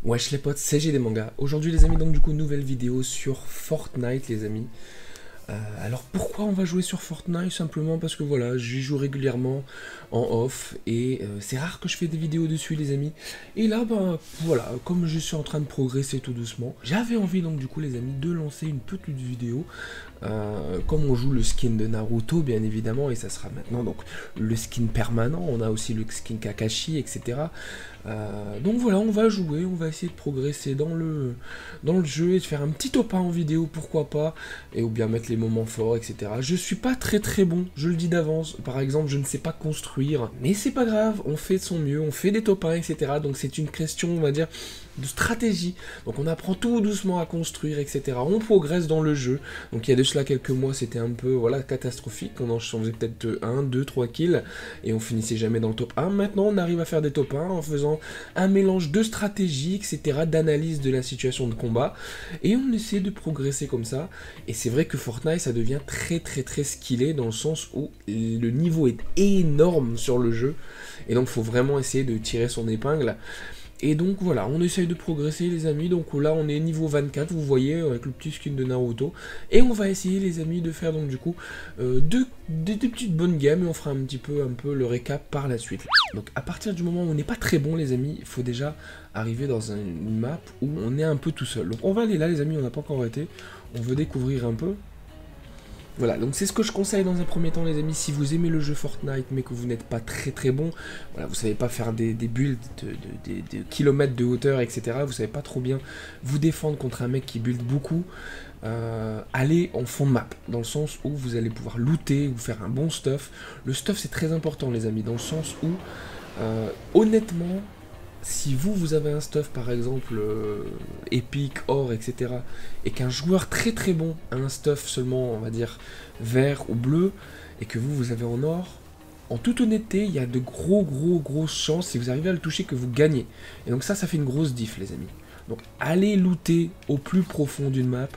Wesh les potes, c'est G des mangas. Aujourd'hui les amis, donc du coup nouvelle vidéo sur Fortnite les amis. Alors pourquoi on va jouer sur Fortnite? Simplement parce que voilà, j'y joue régulièrement en off et c'est rare que je fais des vidéos dessus les amis. Et là bah voilà, comme je suis en train de progresser tout doucement, j'avais envie donc du coup les amis de lancer une petite vidéo. Comme on joue le skin de Naruto bien évidemment, et ça sera maintenant donc le skin permanent, on a aussi le skin Kakashi etc. Donc voilà, on va jouer, on va essayer de progresser dans le jeu et de faire un petit top 1 en vidéo, pourquoi pas, et ou bien mettre les moments forts, etc. Je suis pas très bon, je le dis d'avance, par exemple je ne sais pas construire, mais c'est pas grave, on fait de son mieux, on fait des top 1, etc. Donc c'est une question, on va dire, de stratégie, donc on apprend tout doucement à construire, etc. On progresse dans le jeu, donc il y a de cela quelques mois c'était un peu, voilà, catastrophique, on faisait peut-être 1, 2, 3 kills, et on finissait jamais dans le top 1, maintenant on arrive à faire des top 1 en faisant un mélange de stratégie, etc., d'analyse de la situation de combat, et on essaie de progresser comme ça, et c'est vrai que Fortnite ça devient très skillé, dans le sens où le niveau est énorme sur le jeu, et donc il faut vraiment essayer de tirer son épingle. Et donc voilà, on essaye de progresser les amis, donc là on est niveau 24, vous voyez, avec le petit skin de Naruto, et on va essayer les amis de faire donc du coup des petites bonnes games, et on fera un peu le récap par la suite. Donc à partir du moment où on n'est pas très bon les amis, il faut déjà arriver dans une map où on est un peu tout seul. Donc on va aller là les amis, on n'a pas encore arrêté, on veut découvrir un peu. Voilà, donc c'est ce que je conseille dans un premier temps les amis, si vous aimez le jeu Fortnite mais que vous n'êtes pas très bon, voilà, vous savez pas faire des builds de kilomètres de hauteur, etc. Vous savez pas trop bien vous défendre contre un mec qui build beaucoup, allez en fond de map, dans le sens où vous allez pouvoir looter, vous faire un bon stuff. Le stuff c'est très important les amis, dans le sens où, honnêtement, si vous avez un stuff par exemple épique, or, etc. et qu'un joueur très bon a un stuff seulement on va dire vert ou bleu et que vous avez en or, en toute honnêteté il y a de grosses chances si vous arrivez à le toucher que vous gagnez. Et donc ça fait une grosse diff les amis. Donc allez looter au plus profond d'une map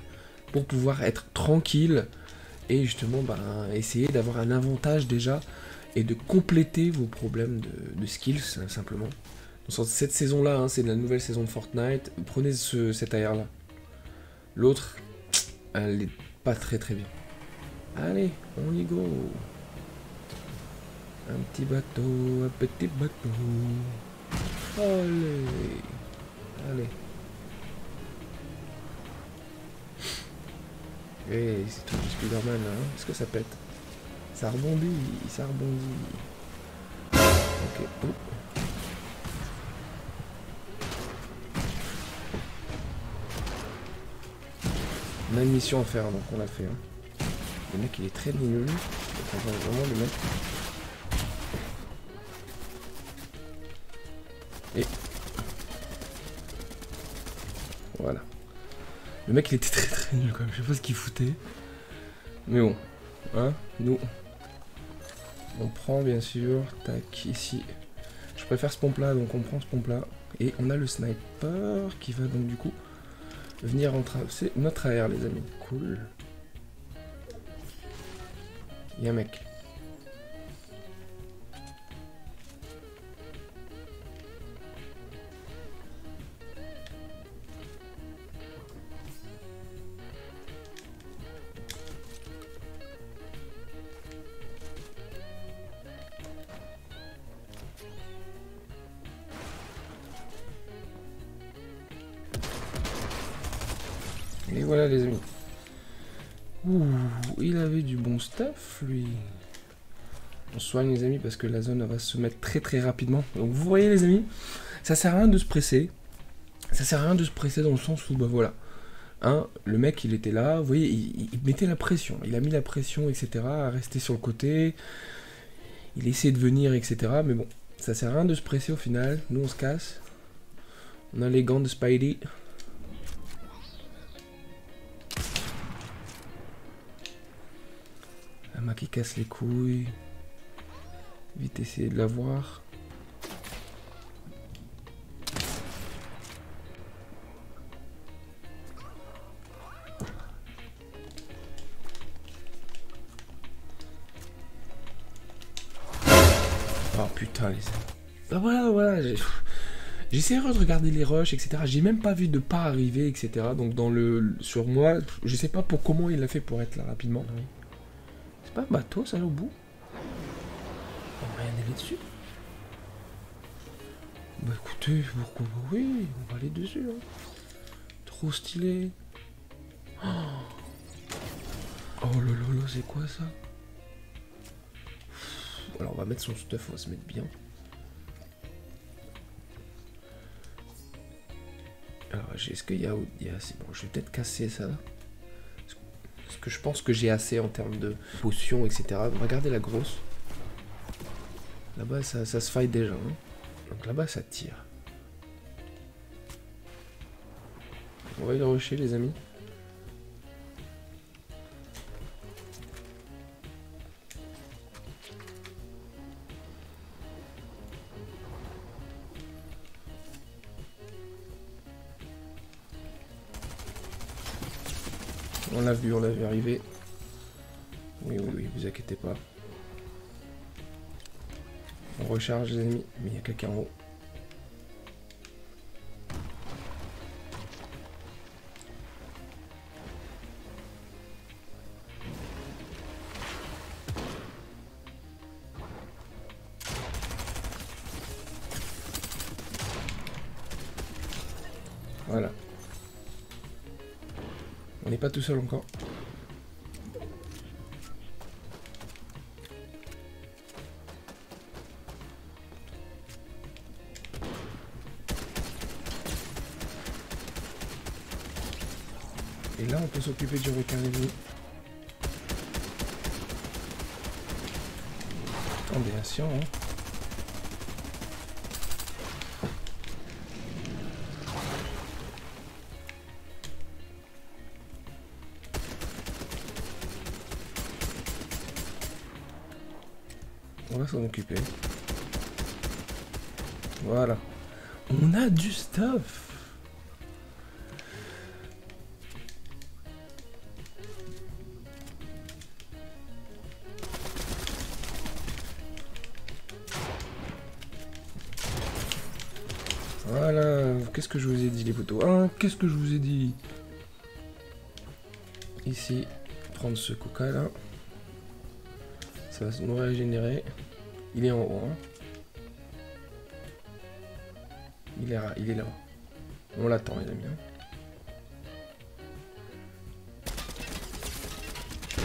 pour pouvoir être tranquille et justement essayer d'avoir un avantage déjà et de compléter vos problèmes de skills simplement. Donc, cette saison-là, hein, c'est la nouvelle saison de Fortnite. Prenez cet AR-là. L'autre, elle est pas très bien. Allez, on y go. Un petit bateau, un petit bateau. Allez. Allez. Et c'est tout du Spider-Man, là. Hein. Est-ce que ça pète? Ça rebondit, ça rebondit. Ok. Oh. On a une mission à faire, donc on l'a fait. Hein. Le mec, il est très nul. Donc on va vraiment le mettre. Et voilà. Le mec, il était très nul quand même. Je sais pas ce qu'il foutait. Mais bon. Hein, nous. On prend bien sûr. Tac, ici. Je préfère ce pompe là, donc on prend ce pompe là. Et on a le sniper qui va donc du coup venir en traverser notre AR les amis. Cool. Il y a un mec. Et voilà les amis. Ouh, il avait du bon stuff lui. On soigne les amis parce que la zone va se mettre très rapidement. Donc vous voyez les amis, ça sert à rien de se presser. Ça sert à rien de se presser dans le sens où bah voilà. Hein, le mec il était là, vous voyez, il mettait la pression. Il a mis la pression, etc. à rester sur le côté. Il essayait de venir, etc. Mais bon, ça sert à rien de se presser au final. Nous on se casse. On a les gants de Spidey. Un mec qui casse les couilles. Vite essayer de l'avoir. Oh putain les amis. Ah voilà, J'essaierai de regarder les rushs, etc. J'ai même pas vu de pas arriver, etc. Donc sur moi, je sais pas pour comment il a fait pour être là rapidement. Oui. C'est pas un bateau ça là au bout? On va rien aller dessus. Bah écoutez, pourquoi oui, on va aller dessus. Hein. Trop stylé. Oh là là là, c'est quoi ça? Alors on va mettre son stuff, on va se mettre bien. Alors est-ce qu'il y a... C'est bon, je vais peut-être casser ça là. Parce que je pense que j'ai assez en termes de potions, etc. Regardez la grosse. Là-bas ça se fight déjà. Hein. Donc là-bas ça tire. On va y le rusher les amis. On l'a vu arriver. Oui, oui, oui, vous inquiétez pas. On recharge les ennemis, mais il y a quelqu'un en haut. Voilà. On n'est pas tout seul encore. Et là, on peut s'occuper du requin ennemi. Attendez, attention, hein. On va s'en occuper. Voilà. On a du stuff. Voilà. Qu'est-ce que je vous ai dit les potos? Ah, qu'est-ce que je vous ai dit? Ici, prendre ce coca là. Ça va nous régénérer. Il est en haut. Hein. Il est là. On l'attend les amis. Hein.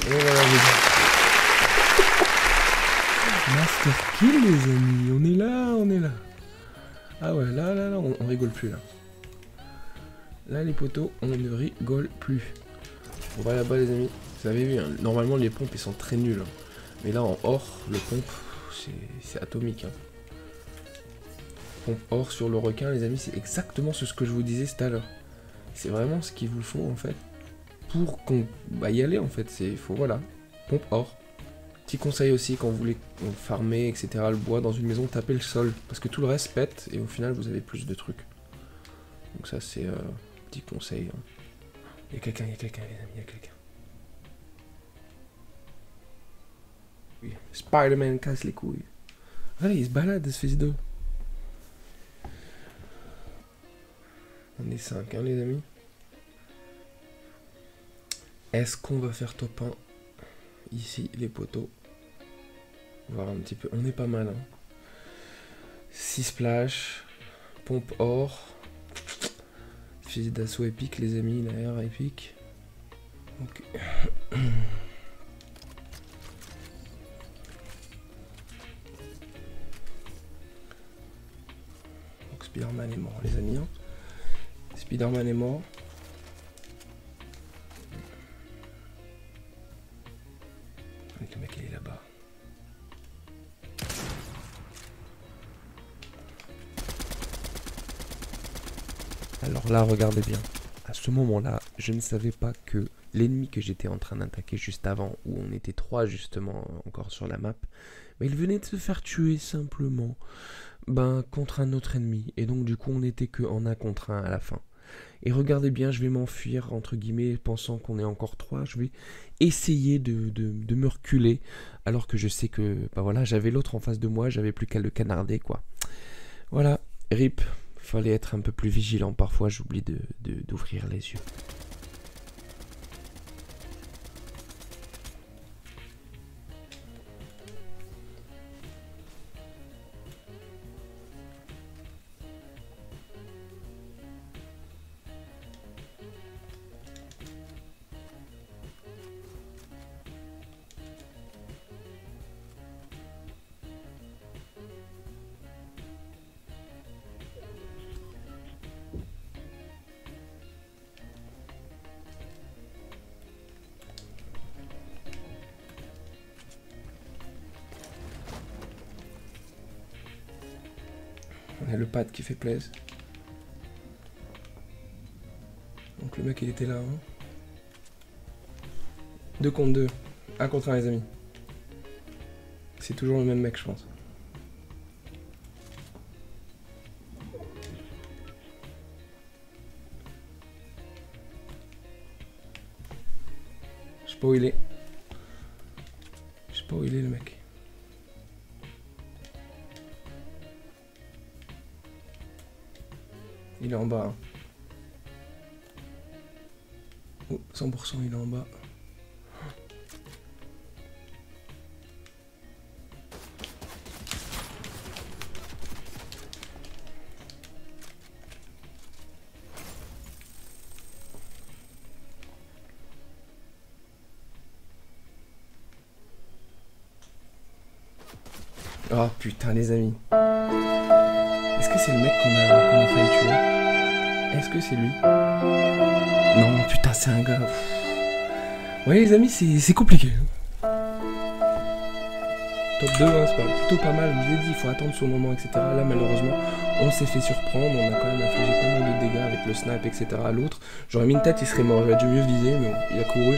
Et voilà les gars. Master kill les amis. On est là, on est là. Ah ouais, là, on rigole plus là. Là les potos, on ne rigole plus. On va là-bas les amis. Vous avez vu, hein, normalement les pompes ils sont très nuls. Hein. Mais là en or, le pompe, c'est atomique. Hein. Pompe or sur le requin les amis, c'est exactement ce que je vous disais tout à l'heure. C'est vraiment ce qu'il vous faut en fait. Pour qu'on y aller en fait, faut voilà. Pompe or. Petit conseil aussi quand vous voulez farmer, etc. le bois dans une maison, tapez le sol. Parce que tout le reste pète et au final vous avez plus de trucs. Donc ça c'est petit conseil. Hein. Il y a quelqu'un les amis, il y a quelqu'un. Oui. Spider-Man casse les couilles. Allez, il se balade ce fils de. On est 5 hein les amis. Est-ce qu'on va faire top 1 ici les poteaux? Voir un petit peu. On est pas mal hein. 6 splash. Pompe or. Fusil d'assaut épique les amis, la R épique. Ok. Donc Spider-Man est mort les amis. Hein. Spider-Man est mort. Le mec il est là-bas. Alors là, regardez bien. À ce moment-là, je ne savais pas que l'ennemi que j'étais en train d'attaquer juste avant, où on était 3 justement encore sur la map, mais il venait de se faire tuer simplement contre un autre ennemi. Et donc du coup, on n'était que en 1 contre 1 à la fin. Et regardez bien, je vais m'enfuir, entre guillemets, pensant qu'on est encore 3. Je vais essayer de me reculer, alors que je sais que, voilà, j'avais l'autre en face de moi, j'avais plus qu'à le canarder, quoi. Voilà, rip, fallait être un peu plus vigilant. Parfois, j'oublie d'ouvrir les yeux. On a le pad qui fait plaisir. Donc le mec il était là. Hein. 2 contre 2. 1 contre 1 les amis. C'est toujours le même mec je pense. Je sais pas où il est. Je sais pas où il est le mec. Il est en bas. Hein. Oh, 100% il est en bas. Oh putain les amis. Est-ce que c'est le mec qu'on a failli tuer? Est-ce que c'est lui? Non putain c'est un gars. Ouais les amis c'est compliqué. Top 2 hein, c'est plutôt pas mal, je vous ai dit il faut attendre son moment etc. Là malheureusement on s'est fait surprendre, on a quand même infligé pas mal de dégâts avec le snipe etc. à l'autre. J'aurais mis une tête il serait mort, j'aurais dû mieux viser mais bon, il a couru.